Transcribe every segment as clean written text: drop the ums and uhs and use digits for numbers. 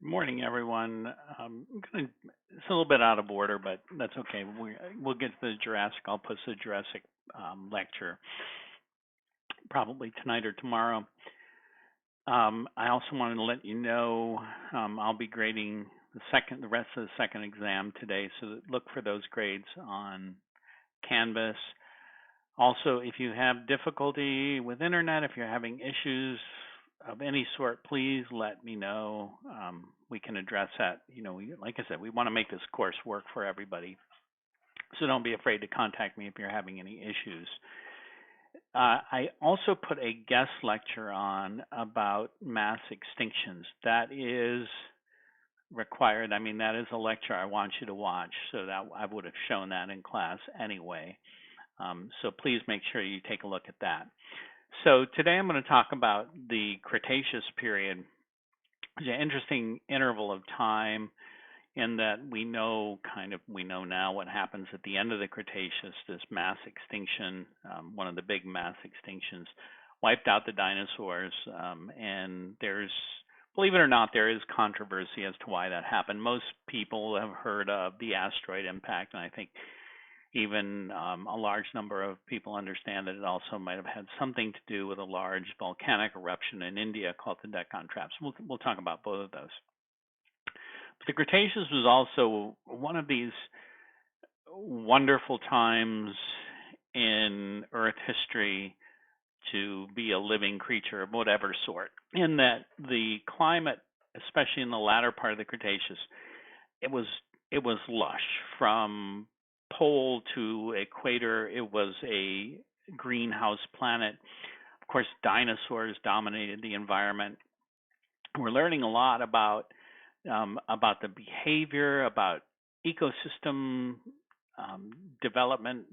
Morning, everyone. It's a little bit out of order, but that's okay. We'll get to the Jurassic. I'll post the Jurassic lecture probably tonight or tomorrow. I also wanted to let you know I'll be grading the rest of the second exam today, so look for those grades on Canvas. Also, if you have difficulty with internet, if you're having issues of any sort, please let me know. We can address that. Like I said, we want to make this course work for everybody. So don't be afraid to contact me if you're having any issues. I also put a guest lecture on about mass extinctions. That is required. I mean, that is a lecture I want you to watch, so that I would have shown that in class anyway. So please make sure you take a look at that. So today I'm going to talk about the Cretaceous period. It's an interesting interval of time in that we know now what happens at the end of the Cretaceous, this mass extinction, one of the big mass extinctions, wiped out the dinosaurs. And believe it or not, there is controversy as to why that happened. Most people have heard of the asteroid impact, and I think even a large number of people understand that it also might have had something to do with a large volcanic eruption in India called the Deccan Traps. We'll talk about both of those. But the Cretaceous was also one of these wonderful times in Earth history to be a living creature of whatever sort, in that the climate, especially in the latter part of the Cretaceous, it was lush from pole to equator. It was a greenhouse planet. Of course, dinosaurs dominated the environment. We're learning a lot about the behavior, about ecosystem development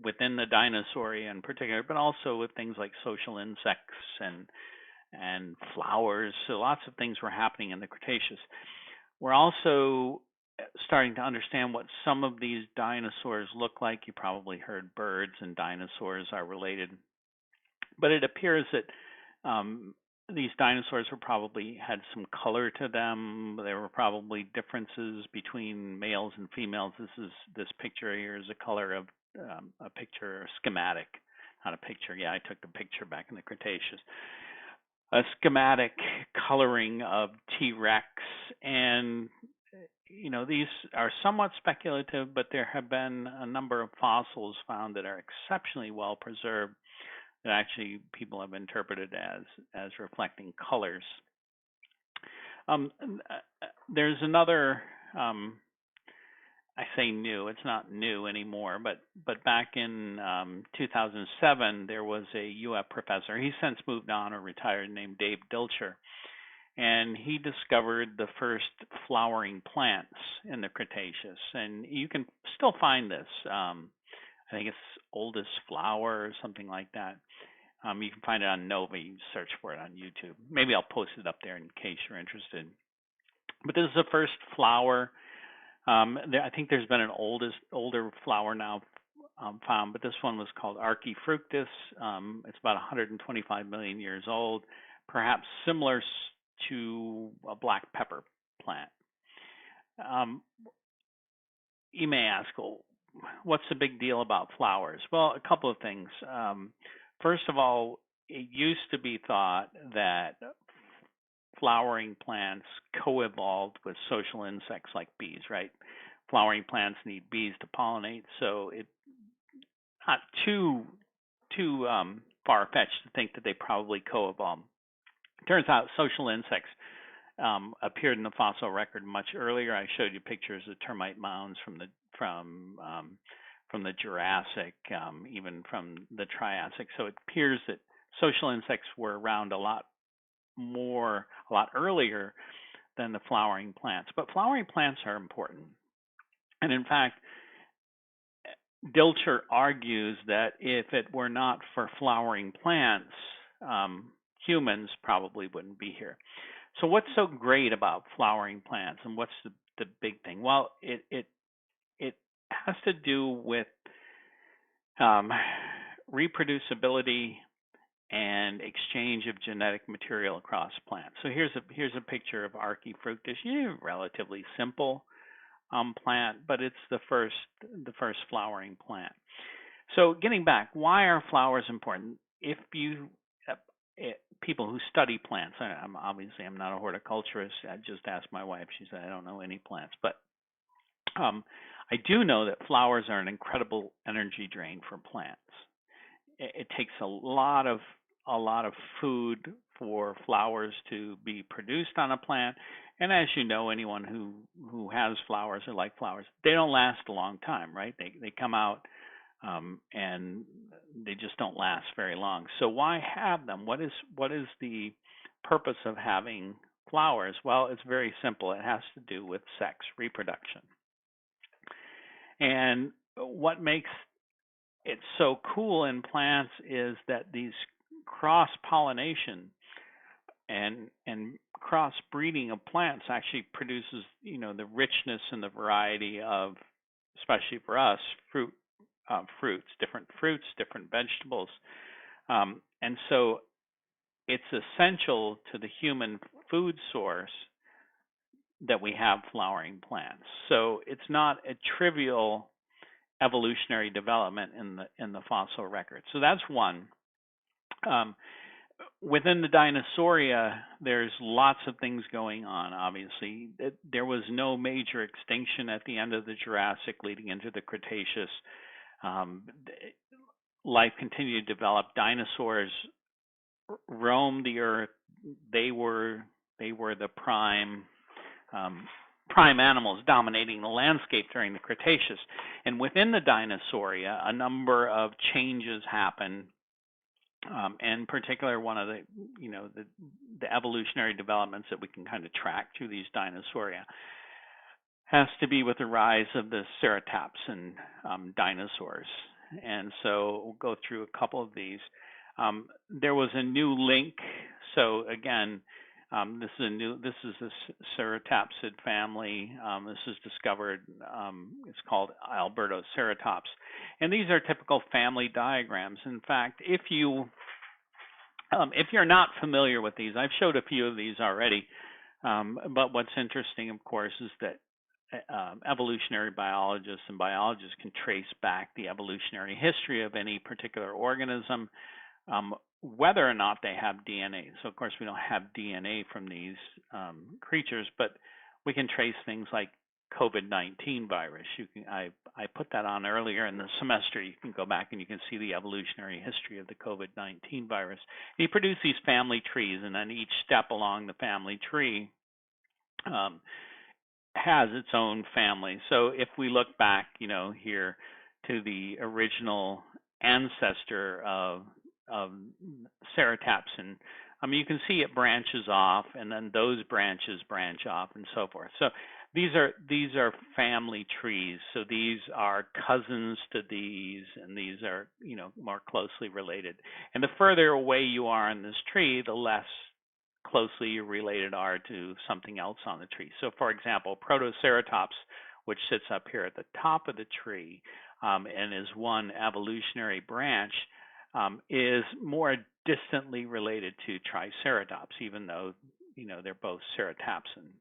within the dinosauria in particular, but also with things like social insects and flowers. So lots of things were happening in the Cretaceous. We're also starting to understand what some of these dinosaurs look like. You probably heard birds and dinosaurs are related, but it appears that these dinosaurs probably had some color to them. There were probably differences between males and females. This picture here is a color of a picture, a schematic, not a picture. Yeah, I took the picture back in the Cretaceous. A schematic coloring of T-Rex, and these are somewhat speculative, but there have been a number of fossils found that are exceptionally well preserved that actually people have interpreted as reflecting colors. There's another, I say new, it's not new anymore, but back in 2007, there was a UF professor, he's since moved on or retired, named Dave Dilcher, and he discovered the first flowering plants in the Cretaceous. And you can still find this. I think it's Oldest Flower or something like that. You can find it on Nova. You search for it on YouTube. Maybe I'll post it up there in case you're interested. But this is the first flower. I think there's been an older flower now found, but this one was called Archifructus. It's about 125 million years old, perhaps similar to a black pepper plant. You may ask, well, what's the big deal about flowers? Well, a couple of things. First of all, it used to be thought that flowering plants co-evolved with social insects like bees, right? Flowering plants need bees to pollinate, so it's not too far-fetched to think that they probably co-evolved. Turns out social insects appeared in the fossil record much earlier. I showed you pictures of termite mounds from the Jurassic, even from the Triassic. So it appears that social insects were around a lot earlier than the flowering plants. But flowering plants are important. And in fact, Dilcher argues that if it were not for flowering plants, humans probably wouldn't be here. So what's so great about flowering plants, and what's the big thing? Well, it has to do with reproducibility and exchange of genetic material across plants. So here's a picture of Archifructus. Relatively simple plant, but it's the first flowering plant. So getting back, why are flowers important? If you people who study plants, I'm not a horticulturist. I just asked my wife. She said I don't know any plants, but I do know that flowers are an incredible energy drain for plants. It takes a lot of food for flowers to be produced on a plant, and as you know, anyone who has flowers or like flowers, they don't last a long time, right? They come out and they just don't last very long. So why have them? What is the purpose of having flowers? Well, it's very simple. It has to do with sex, reproduction. And what makes it so cool in plants is that these cross-pollination and cross-breeding of plants actually produces, the richness and the variety of, especially for us, fruits, different vegetables. And so it's essential to the human food source that we have flowering plants. So it's not a trivial evolutionary development in the fossil record. So that's one. Within the Dinosauria, there's lots of things going on, obviously. There was no major extinction at the end of the Jurassic leading into the Cretaceous. Life continued to develop. Dinosaurs roamed the earth. They were the prime animals dominating the landscape during the Cretaceous. And within the Dinosauria, a number of changes happened. In particular, one of the evolutionary developments that we can kind of track through these Dinosauria has to be with the rise of the ceratopsian dinosaurs. And so we'll go through a couple of these. There was a new link. So again, this is the ceratopsid family. This is discovered. It's called Albertoceratops, and these are typical family diagrams. In fact, if you're not familiar with these, I've showed a few of these already. But what's interesting, of course, is that evolutionary biologists and biologists can trace back the evolutionary history of any particular organism, whether or not they have DNA. So, of course, we don't have DNA from these creatures, but we can trace things like COVID-19 virus. I put that on earlier in the semester. You can go back and you can see the evolutionary history of the COVID-19 virus. You produce these family trees, and then each step along the family tree has its own family. So if we look back, here to the original ancestor of ceratopsin, you can see it branches off, and then those branches branch off, and so forth. So these are family trees. So these are cousins to these, and these are more closely related. And the further away you are in this tree, the less closely related are to something else on the tree. So, for example, Protoceratops, which sits up here at the top of the tree and is one evolutionary branch, is more distantly related to Triceratops, even though they're both ceratopsian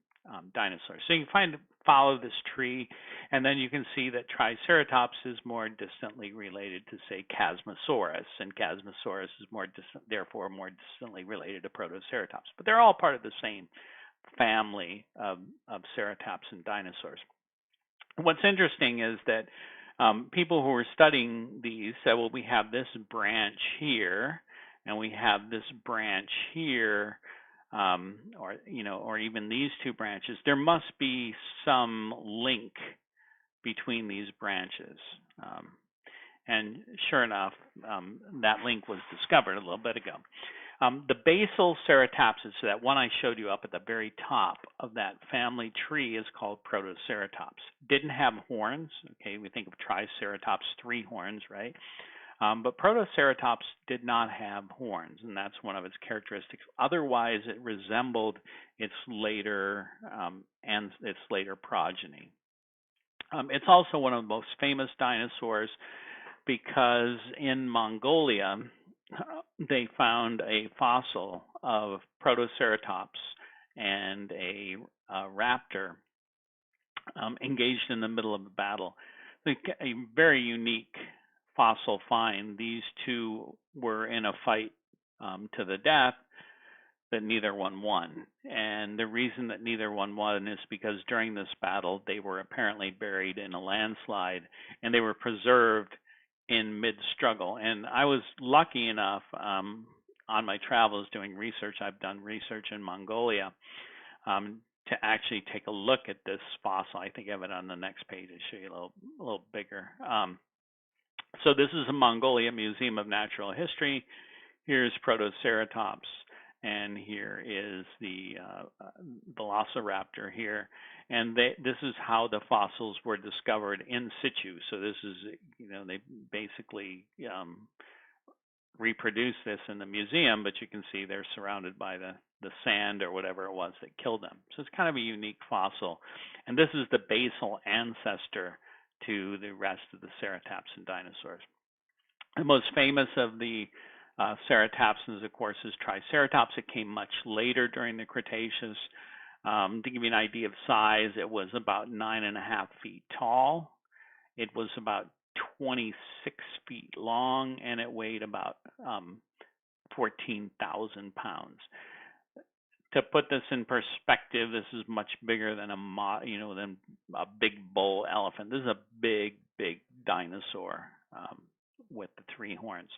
dinosaurs. So you can follow this tree, and then you can see that Triceratops is more distantly related to, say, Chasmosaurus, and Chasmosaurus is therefore more distantly related to Protoceratops. But they're all part of the same family of ceratopsian dinosaurs. What's interesting is that people who are studying these said, well, we have this branch here, and we have this branch here, or even these two branches. There must be some link between these branches. And sure enough, that link was discovered a little bit ago. The basal ceratopsid, so that one I showed you up at the very top of that family tree, is called Protoceratops. Didn't have horns. Okay, we think of Triceratops, 3 horns, right? But Protoceratops did not have horns, and that's one of its characteristics. Otherwise, it resembled its later progeny. It's also one of the most famous dinosaurs because in Mongolia, they found a fossil of Protoceratops and a raptor engaged in the middle of a battle. A very unique fossil find. These two were in a fight to the death, but neither one won. And the reason that neither one won is because during this battle, they were apparently buried in a landslide and they were preserved in mid struggle. And I was lucky enough on my travels doing research, I've done research in Mongolia, to actually take a look at this fossil. I think I have it on the next page to show you a little bigger. So this is a Mongolia Museum of Natural History. Here's Protoceratops, and here is the Velociraptor here. And this is how the fossils were discovered in situ. So this is, they basically reproduce this in the museum, but you can see they're surrounded by the sand or whatever it was that killed them. So it's kind of a unique fossil. And this is the basal ancestor to the rest of the ceratopsian dinosaurs. The most famous of the ceratopsians, of course, is Triceratops. It came much later during the Cretaceous. To give you an idea of size, it was about 9.5 feet tall. It was about 26 feet long, and it weighed about 14,000 pounds. To put this in perspective, this is much bigger than than a big bull elephant. This is a big, big dinosaur with the 3 horns.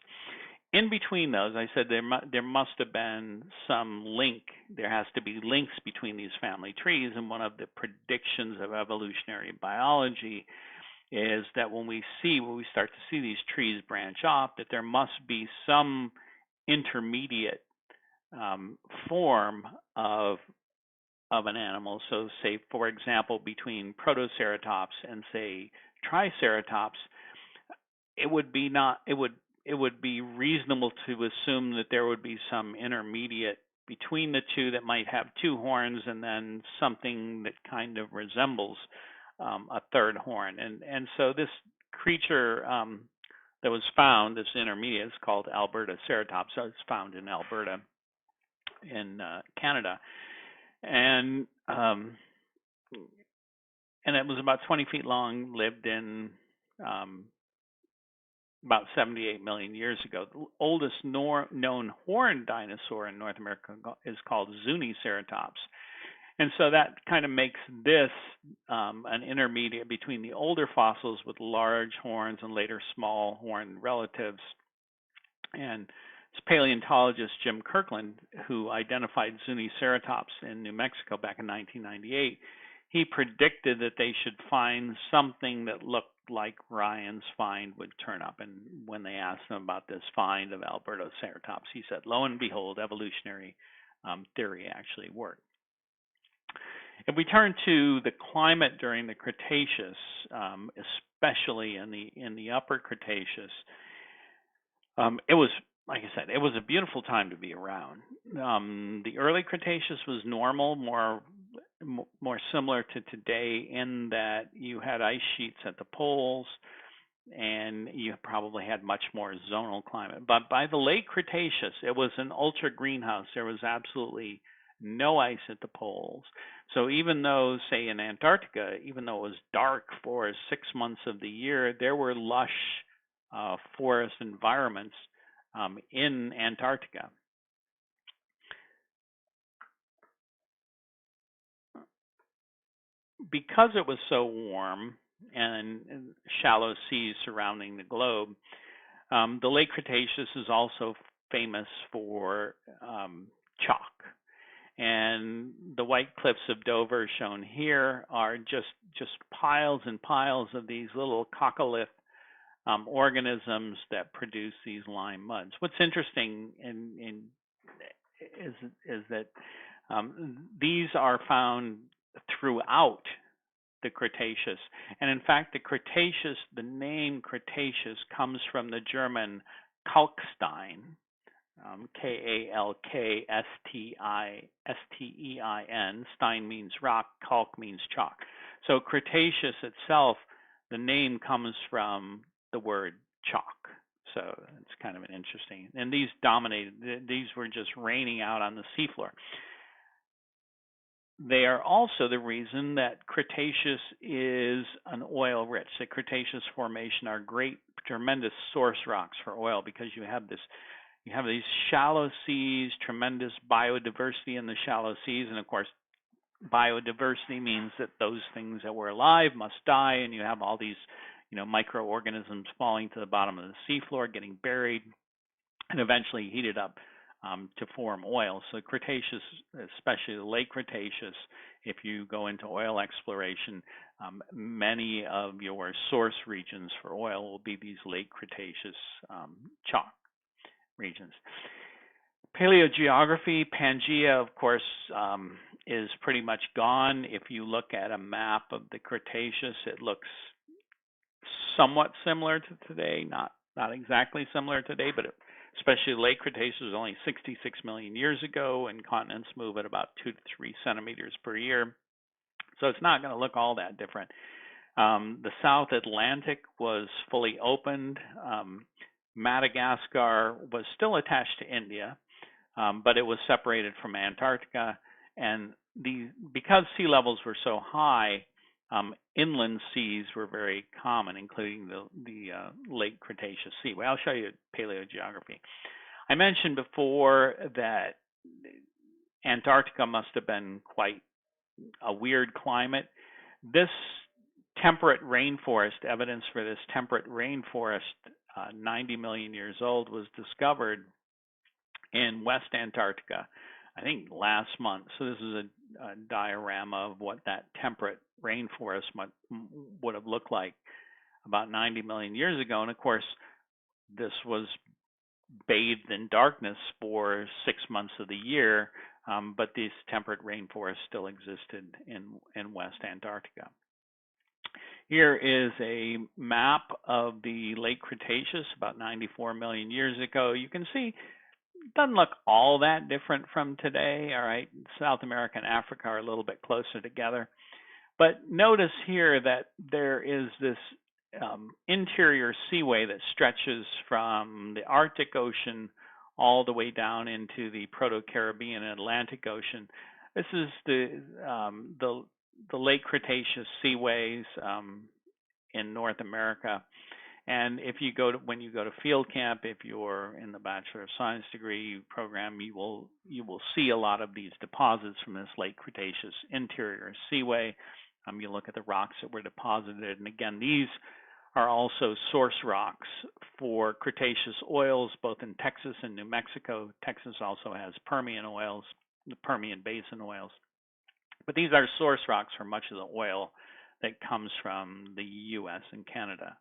In between those, I said there must have been some link. There has to be links between these family trees, and one of the predictions of evolutionary biology is that when we start to see these trees branch off, that there must be some intermediate form of an animal. So say, for example, between Protoceratops and say Triceratops, it would be reasonable to assume that there would be some intermediate between the two that might have 2 horns and then something that kind of resembles a 3rd horn. And so this creature that was found, this intermediate, is called Albertoceratops. So it's found in Alberta in Canada. And it was about 20 feet long, lived in about 78 million years ago. The oldest known horned dinosaur in North America is called Zuniceratops. And so that kind of makes this an intermediate between the older fossils with large horns and later small horned relatives. And it's paleontologist Jim Kirkland, who identified Zuniceratops in New Mexico back in 1998, he predicted that they should find something that looked like Ryan's find would turn up. And when they asked him about this find of Albertoceratops, he said, lo and behold, evolutionary theory actually worked. If we turn to the climate during the Cretaceous, especially in the upper Cretaceous, it was, like I said, it was a beautiful time to be around. The early Cretaceous was normal, more similar to today in that you had ice sheets at the poles and you probably had much more zonal climate. But by the late Cretaceous, it was an ultra greenhouse. There was absolutely no ice at the poles. So even though, say in Antarctica, even though it was dark for 6 months of the year, there were lush forest environments in Antarctica. Because it was so warm and shallow seas surrounding the globe, the late Cretaceous is also famous for chalk. And the White Cliffs of Dover shown here are just piles and piles of these little coccolith organisms that produce these lime muds. What's interesting is that these are found throughout the Cretaceous. And in fact, the name Cretaceous comes from the German Kalkstein, Kalkstein. Stein means rock, kalk means chalk. So Cretaceous itself, the name comes from the word chalk. So it's kind of an interesting. And these dominated. These were just raining out on the seafloor. They are also the reason that Cretaceous is an oil rich. The Cretaceous formation are great, tremendous source rocks for oil because you have these shallow seas, tremendous biodiversity in the shallow seas, and of course, biodiversity means that those things that were alive must die, and you have all these, microorganisms falling to the bottom of the seafloor, getting buried, and eventually heated up to form oil. So Cretaceous, especially the late Cretaceous, if you go into oil exploration, many of your source regions for oil will be these late Cretaceous chalk regions. Paleogeography, Pangaea, of course, is pretty much gone. If you look at a map of the Cretaceous, it looks somewhat similar to today, not exactly similar today, but especially late Cretaceous was only 66 million years ago, and continents move at about 2 to 3 centimeters per year. So it's not going to look all that different. The South Atlantic was fully opened. Madagascar was still attached to India, but it was separated from Antarctica. And because sea levels were so high, inland seas were very common, including the late Cretaceous sea. Well, I'll show you paleogeography. I mentioned before that Antarctica must have been quite a weird climate. This temperate rainforest, evidence for this temperate rainforest, 90 million years old, was discovered in West Antarctica, I think last month. So this is a diorama of what that temperate rainforest would have looked like about 90 million years ago. And of course, this was bathed in darkness for 6 months of the year, but these temperate rainforests still existed in West Antarctica. Here is a map of the late Cretaceous about 94 million years ago. You can see it doesn't look all that different from today. All right, South America and Africa are a little bit closer together. But notice here that there is this interior seaway that stretches from the Arctic Ocean all the way down into the Proto-Caribbean and Atlantic Ocean. This is the late Cretaceous seaways in North America. And if you when you go to field camp, if you're in the Bachelor of Science degree program, you will see a lot of these deposits from this late Cretaceous interior seaway. You look at the rocks that were deposited, and again, these are also source rocks for Cretaceous oils, both in Texas and New Mexico. Texas also has Permian oils, the Permian Basin oils. But these are source rocks for much of the oil that comes from the U.S. and Canada.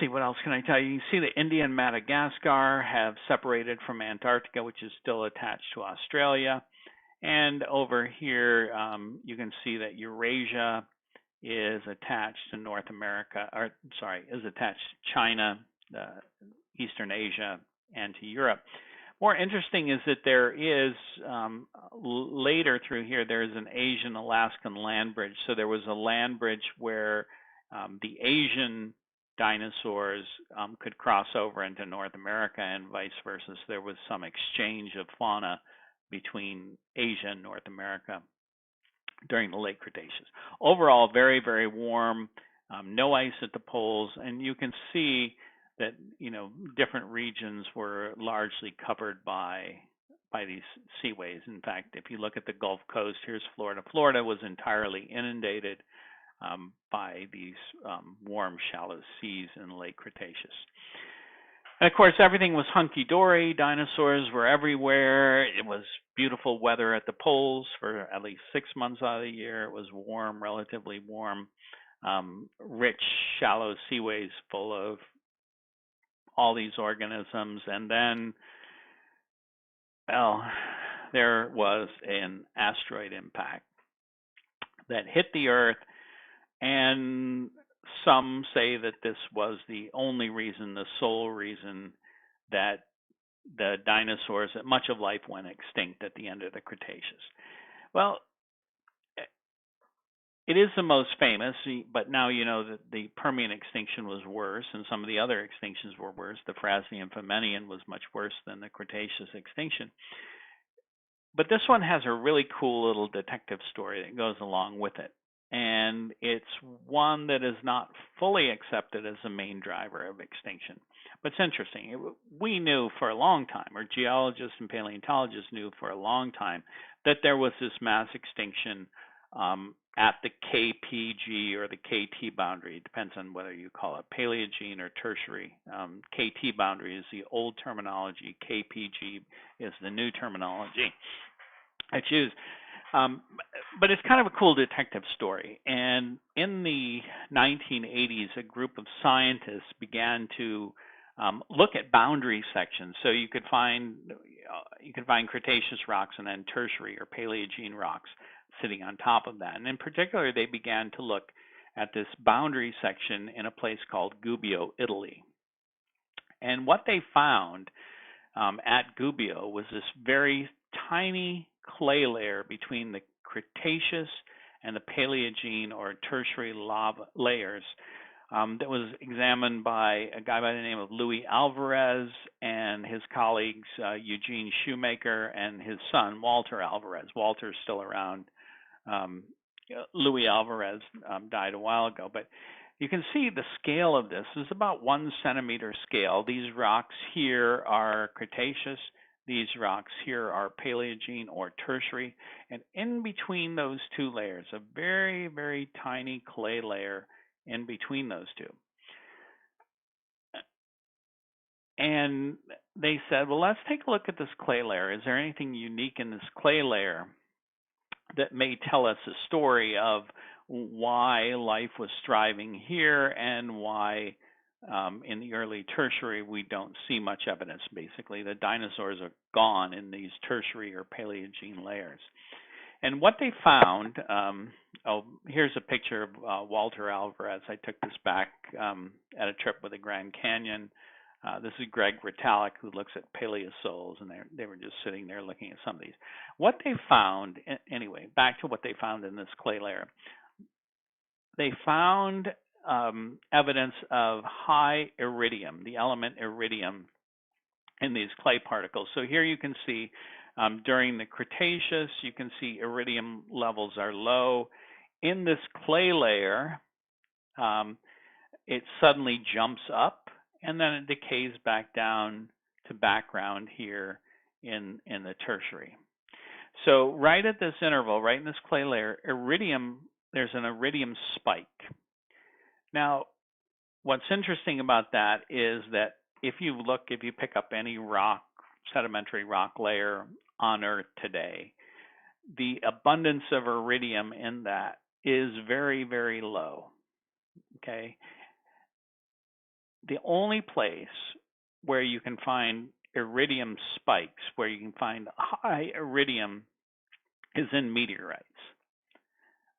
See, what else can I tell you? You see that India and Madagascar have separated from Antarctica, which is still attached to Australia. And over here, you can see that Eurasia is attached to North America, is attached to China, Eastern Asia, and to Europe. More interesting is that there is, later through here, there's an Asian-Alaskan land bridge. So there was a land bridge where the Asian dinosaurs could cross over into North America and vice versa. So there was some exchange of fauna between Asia and North America during the late Cretaceous. Overall, very, very warm, no ice at the poles, and you can see that different regions were largely covered by these seaways. In fact, if you look at the Gulf Coast, here's Florida. Florida was entirely inundated by these warm, shallow seas in the late Cretaceous. And of course, everything was hunky-dory. Dinosaurs were everywhere. It was beautiful weather at the poles for at least 6 months out of the year. It was warm, relatively warm, rich, shallow seaways full of all these organisms. And then, well, there was an asteroid impact that hit the Earth, and some say that this was the only reason, the sole reason, that the dinosaurs, that much of life went extinct at the end of the Cretaceous. Well, it is the most famous, but now you know that the Permian extinction was worse, and some of the other extinctions were worse. The Frasnian Famennian was much worse than the Cretaceous extinction. But this one has a really cool little detective story that goes along with it. And it's one that is not fully accepted as the main driver of extinction. But it's interesting. We knew for a long time, or geologists and paleontologists knew for a long time, that there was this mass extinction at the KPG or the KT boundary. It depends on whether you call it Paleogene or Tertiary. KT boundary is the old terminology. KPG is the new terminology I choose. But it's kind of a cool detective story. And in the 1980s, a group of scientists began to look at boundary sections. So you could find Cretaceous rocks and then Tertiary or Paleogene rocks sitting on top of that. And in particular, they began to look at this boundary section in a place called Gubbio, Italy. And what they found at Gubbio was this very tiny clay layer between the Cretaceous and the Paleogene or Tertiary lava layers that was examined by a guy by the name of Louis Alvarez and his colleagues Eugene Shoemaker and his son Walter Alvarez. Walter's still around. Louis Alvarez died a while ago, but you can see the scale of this is about 1 centimeter scale. These rocks here are Cretaceous. These rocks here are Paleogene or Tertiary. And in between those two layers, a very, very tiny clay layer in between those two. And they said, well, let's take a look at this clay layer. Is there anything unique in this clay layer that may tell us a story of why life was thriving here and why in the early Tertiary we don't see much evidence. Basically, the dinosaurs are gone in these Tertiary or Paleogene layers. And what they found, here's a picture of Walter Alvarez. I took this back at a trip with the Grand Canyon. This is Greg Ritalik, who looks at paleosols, and they were just sitting there looking at some of these. What they found, anyway, back to what they found in this clay layer. They found evidence of high iridium, the element iridium, in these clay particles. So here you can see during the Cretaceous, you can see iridium levels are low. In this clay layer, it suddenly jumps up, and then it decays back down to background here in the Tertiary. So right at this interval, right in this clay layer, there's an iridium spike. Now, what's interesting about that is that if you pick up any sedimentary rock layer on Earth today, the abundance of iridium in that is very, very low. Okay. The only place where you can find iridium spikes, where you can find high iridium, is in meteorites.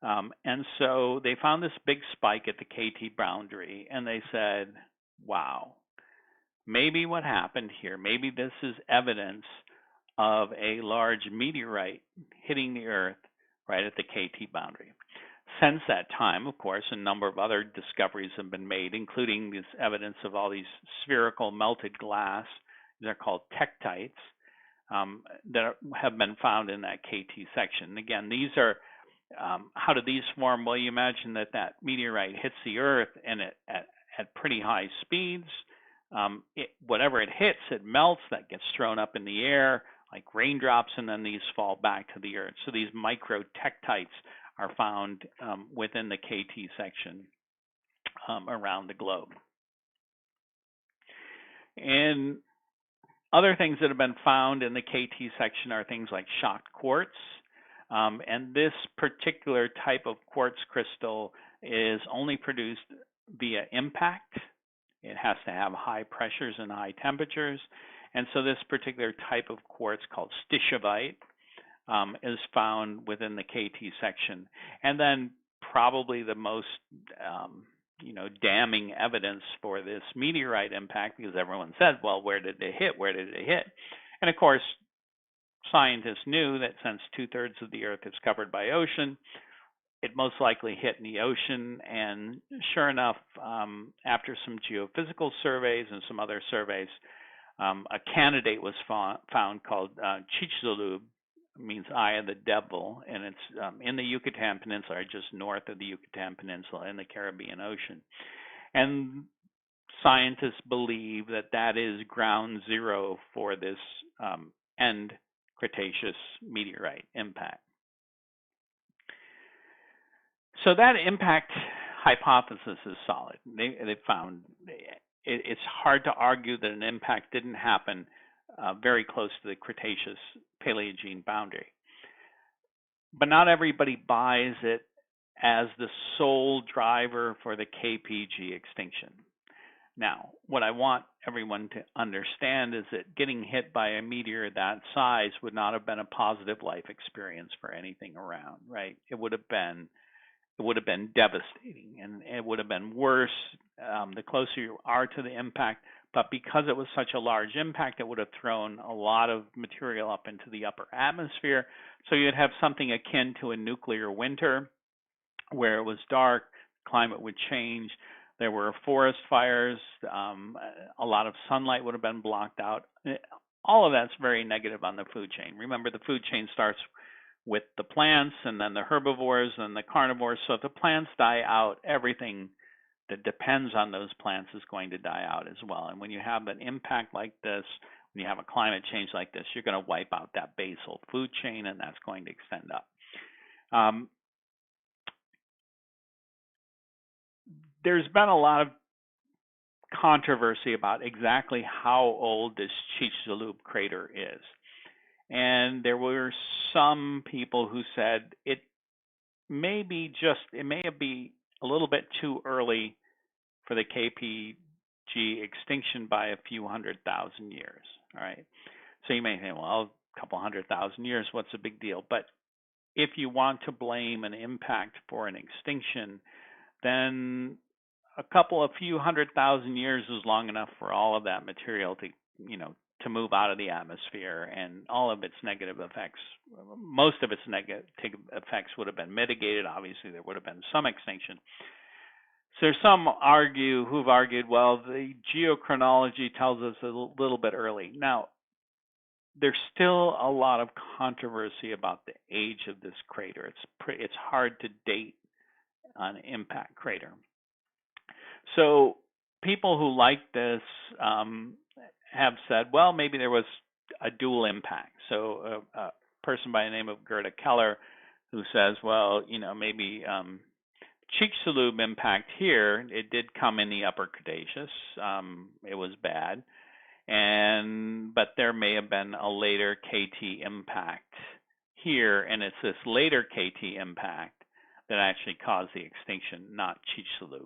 And so they found this big spike at the KT boundary, and they said, wow, maybe what happened here, maybe this is evidence of a large meteorite hitting the Earth right at the KT boundary. Since that time, of course, a number of other discoveries have been made, including this evidence of all these spherical melted glass. They're called tektites that have been found in that KT section. Again, these are how do these form? Well, you imagine that meteorite hits the Earth and at pretty high speeds. Whatever it hits, it melts. That gets thrown up in the air like raindrops, and then these fall back to the Earth. So these microtektites are found within the KT section around the globe. And other things that have been found in the KT section are things like shocked quartz. And this particular type of quartz crystal is only produced via impact. It has to have high pressures and high temperatures. And so this particular type of quartz, called stishovite, is found within the KT section. And then probably the most damning evidence for this meteorite impact, because everyone said, well, where did it hit? Where did it hit? And of course, scientists knew that since 2/3 of the Earth is covered by ocean, it most likely hit in the ocean. And sure enough, after some geophysical surveys and some other surveys, a candidate was found called Chicxulub, means Eye of the Devil, and it's in the Yucatan Peninsula, just north of the Yucatan Peninsula in the Caribbean Ocean. And scientists believe that that is ground zero for this end Cretaceous meteorite impact. So that impact hypothesis is solid. They found it's hard to argue that an impact didn't happen very close to the Cretaceous Paleogene boundary. But not everybody buys it as the sole driver for the KPG extinction. Now, what I want everyone to understand is that getting hit by a meteor that size would not have been a positive life experience for anything around, right? It would have been devastating, and it would have been worse the closer you are to the impact. But because it was such a large impact, it would have thrown a lot of material up into the upper atmosphere. So you'd have something akin to a nuclear winter where it was dark, climate would change. There were forest fires. A lot of sunlight would have been blocked out. All of that's very negative on the food chain. Remember, the food chain starts with the plants and then the herbivores and the carnivores. So if the plants die out, everything that depends on those plants is going to die out as well. And when you have an impact like this, when you have a climate change like this, you're going to wipe out that basal food chain, and that's going to extend up. There's been a lot of controversy about exactly how old this Chicxulub crater is. And there were some people who said it may be a little bit too early for the KPG extinction by a few 100,000 years. All right. So you may think, well, a couple 100,000 years, what's the big deal? But if you want to blame an impact for an extinction, then a few 100,000 years is long enough for all of that material to move out of the atmosphere, and all of its negative effects, most of its negative effects would have been mitigated. Obviously, there would have been some extinction. So there's some who've argued, well, the geochronology tells us a little bit early. Now, there's still a lot of controversy about the age of this crater. It's hard to date an impact crater. So people who like this have said, well, maybe there was a dual impact. So a person by the name of Gerda Keller, who says, well, maybe Chicxulub impact here, it did come in the Upper Cretaceous. It was bad, but there may have been a later KT impact here, and it's this later KT impact that actually caused the extinction, not Chicxulub.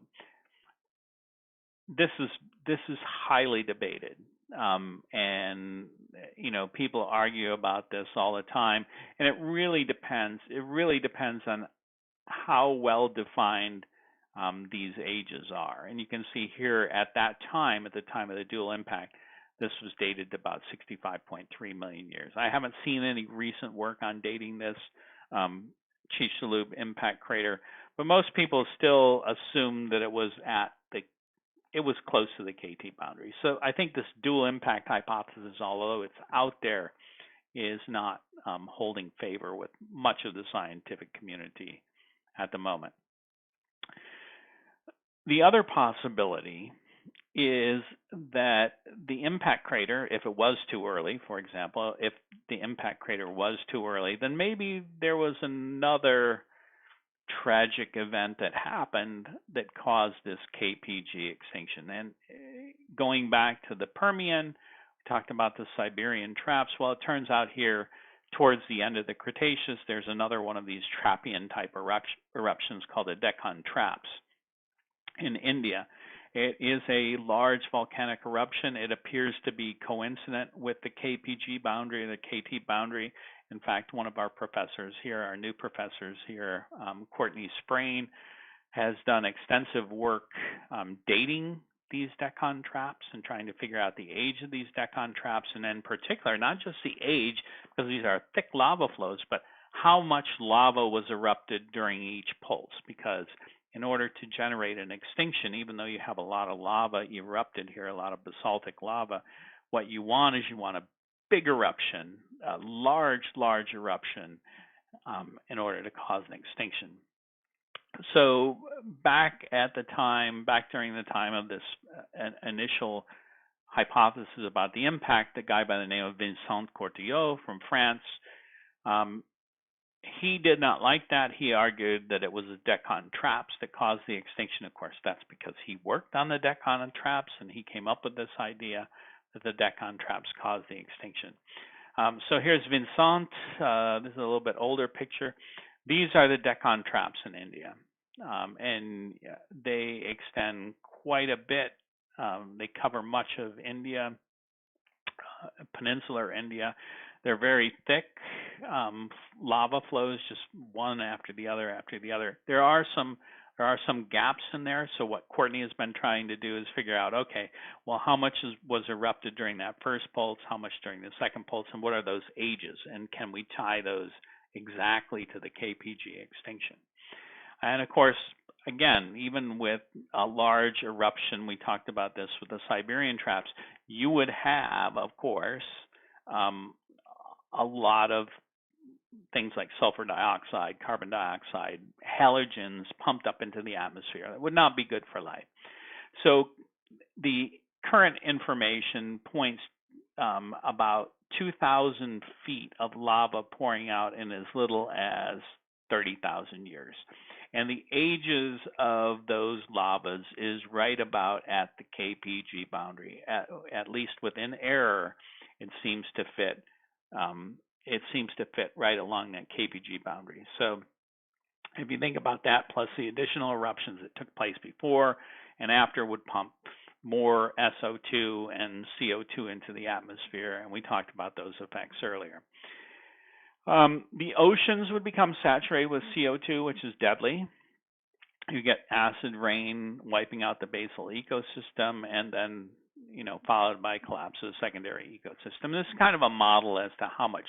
This is highly debated, and people argue about this all the time, and it really depends. It really depends on how well defined these ages are. And you can see here at the time of the dual impact, this was dated to about 65.3 million years. I haven't seen any recent work on dating this Chicxulub impact crater, but most people still assume that it was close to the KT boundary. So I think this dual impact hypothesis, although it's out there, is not holding favor with much of the scientific community at the moment. The other possibility is that the impact crater, if it was too early, for example, if the impact crater was too early, then maybe there was another tragic event that happened that caused this KPG extinction. And going back to the Permian, we talked about the Siberian traps. Well, it turns out here towards the end of the Cretaceous, there's another one of these Trappean type eruptions called the Deccan traps in India. It is a large volcanic eruption. It appears to be coincident with the KPG boundary, the KT boundary. In fact, one of our professors here, our new professors here, Courtney Sprain, has done extensive work dating these Deccan traps and trying to figure out the age of these Deccan traps, and in particular, not just the age, because these are thick lava flows, but how much lava was erupted during each pulse, because in order to generate an extinction, even though you have a lot of lava erupted here, a lot of basaltic lava, what you want is you want a big eruption, a large eruption, in order to cause an extinction. So back during the time of this initial hypothesis about the impact, a guy by the name of Vincent Cortillot from France, he did not like that. He argued that it was the Deccan traps that caused the extinction. Of course, that's because he worked on the Deccan traps, and he came up with this idea that the Deccan traps caused the extinction. So here's Vincent. This is a little bit older picture. These are the Deccan traps in India, and they extend quite a bit. They cover much of India, peninsular India. They're very thick lava flows, just one after the other after the other. There are some gaps in there. So what Courtney has been trying to do is figure out, okay, well, how much was erupted during that first pulse, how much during the second pulse, and what are those ages, and can we tie those exactly to the KPG extinction? And of course, again, even with a large eruption, we talked about this with the Siberian traps, you would have, of course, a lot of things like sulfur dioxide, carbon dioxide, halogens pumped up into the atmosphere. That would not be good for life. So the current information points about 2,000 feet of lava pouring out in as little as 30,000 years. And the ages of those lavas is right about at the KPG boundary. At least within error, it seems to fit. It seems to fit right along that KPG boundary. So if you think about that, plus the additional eruptions that took place before and after would pump more SO2 and CO2 into the atmosphere, and we talked about those effects earlier. The oceans would become saturated with CO2, which is deadly. You get acid rain wiping out the basal ecosystem, and then followed by collapse of the secondary ecosystem. This is kind of a model as to how much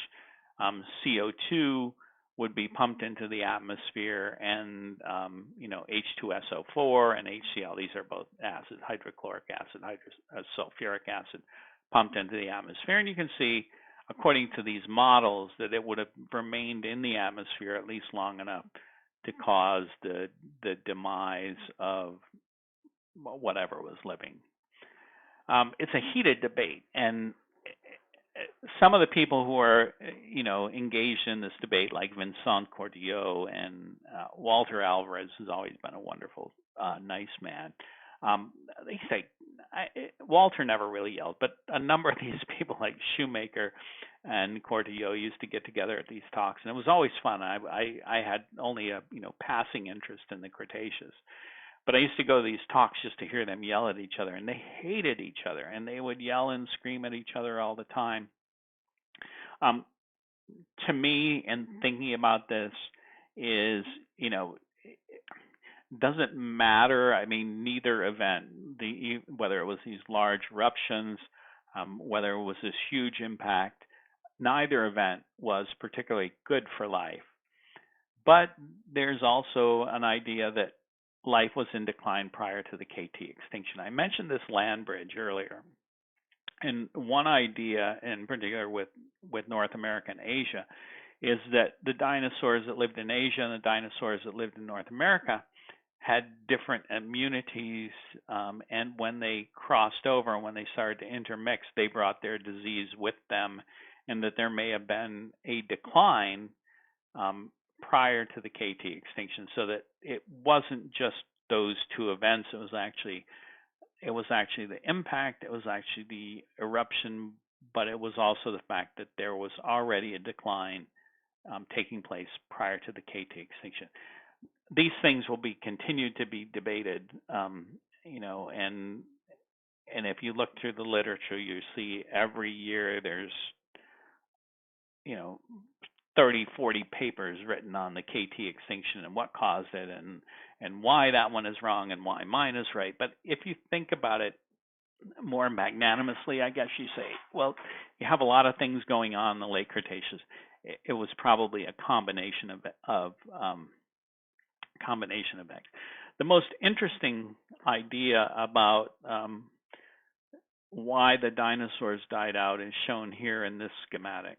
CO2 would be pumped into the atmosphere, and H2SO4 and HCl. These are both acids, hydrochloric acid, sulfuric acid, pumped into the atmosphere. And you can see, according to these models, that it would have remained in the atmosphere at least long enough to cause the demise of whatever was living. It's a heated debate, and some of the people who are, engaged in this debate, like Vincent Cortillot and Walter Alvarez, has always been a wonderful, nice man. They say Walter never really yelled, but a number of these people, like Shoemaker and Cortillot, used to get together at these talks, and it was always fun. I had only a passing interest in the Cretaceous. But I used to go to these talks just to hear them yell at each other, and they hated each other, and they would yell and scream at each other all the time. To me, and thinking about this, is, doesn't matter. I mean, neither event, whether it was these large eruptions, whether it was this huge impact, neither event was particularly good for life. But there's also an idea that life was in decline prior to the KT extinction. I mentioned this land bridge earlier. And one idea in particular with North America and Asia is that the dinosaurs that lived in Asia and the dinosaurs that lived in North America had different immunities, and when they crossed over and when they started to intermix, they brought their disease with them, and that there may have been a decline prior to the KT extinction, so that it wasn't just those two events. It was actually the impact, it was actually the eruption, but it was also the fact that there was already a decline taking place prior to the KT extinction. These things will be continued to be debated, and if you look through the literature, you see every year there's 30, 40 papers written on the KT extinction and what caused it, and why that one is wrong and why mine is right. But if you think about it more magnanimously, I guess you say, well, you have a lot of things going on in the late Cretaceous. it was probably a combination of combination of X. The most interesting idea about why the dinosaurs died out is shown here in this schematic.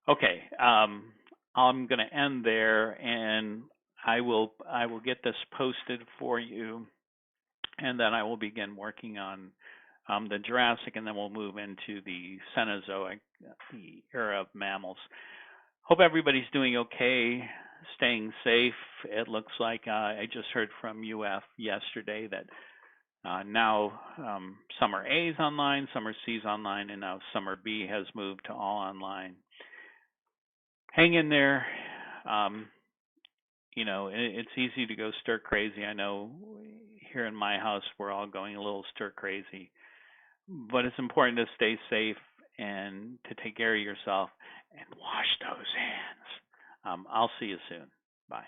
Okay, I'm going to end there, and I will get this posted for you, and then I will begin working on the Jurassic, and then we'll move into the Cenozoic, the era of mammals. Hope everybody's doing okay, staying safe. It looks like I just heard from UF yesterday that now Summer A is online, Summer C is online, and now Summer B has moved to all online. Hang in there. Um, it's easy to go stir crazy. I know here in my house we're all going a little stir crazy, but it's important to stay safe and to take care of yourself and wash those hands. I'll see you soon. Bye.